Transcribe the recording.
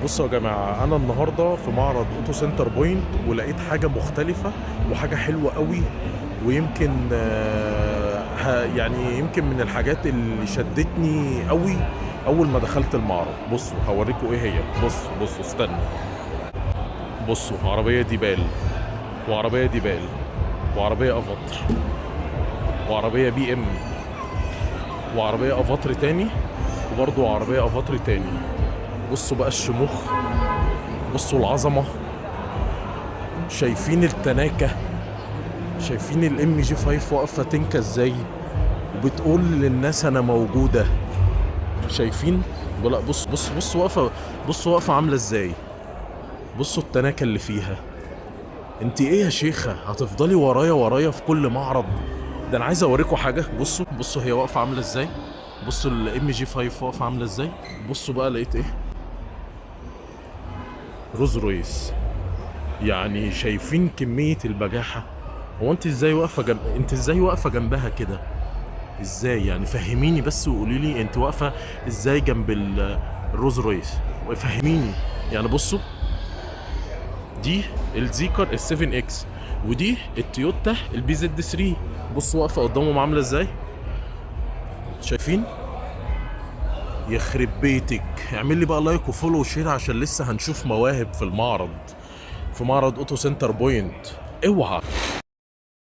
بصوا يا جماعة، أنا النهاردة في معرض أوتو سنتر بوينت ولقيت حاجة مختلفة وحاجة حلوة قوي. ويمكن يعني يمكن من الحاجات اللي شدتني قوي أول ما دخلت المعرض. بصوا هوريكم إيه هي. بصوا استنى. بصوا عربية ديبال، وعربية ديبال، وعربية أفاتر، وعربية بي إم، وعربية أفاتر تاني، وبرضه عربية أفاتر تاني. بصوا بقى الشموخ، بصوا العظمة، شايفين التناكة، شايفين الام جي 5 واقفة تنكة ازاي وبتقول للناس انا موجودة. شايفين؟ لا بص واقفة، بص واقفة عاملة ازاي. بصوا التناكة اللي فيها. انت ايه يا شيخة هتفضلي ورايا في كل معرض؟ ده انا عايز اوريكم حاجة. بصوا هي واقفة عاملة ازاي. بصوا الام جي 5 واقفة عاملة ازاي. بصوا بقى لقيت ايه. روز رويس. يعني شايفين كمية البجاحة. هو انت ازاي واقفة انت ازاي واقفة جنبها كده؟ ازاي يعني؟ فهميني بس وقولي لي انت واقفه ازاي جنب الروز رويس. فهميني يعني. بصوا دي الزيكر ال 7 اكس، ودي التويوتا البي زد 3. بصوا واقفه قدامهم عامله ازاي. شايفين؟ يخرب بيتك. اعمل لي بقى لايك وفولو وشير عشان لسه هنشوف مواهب في المعرض، في معرض اوتو سنتر بوينت. اوعى.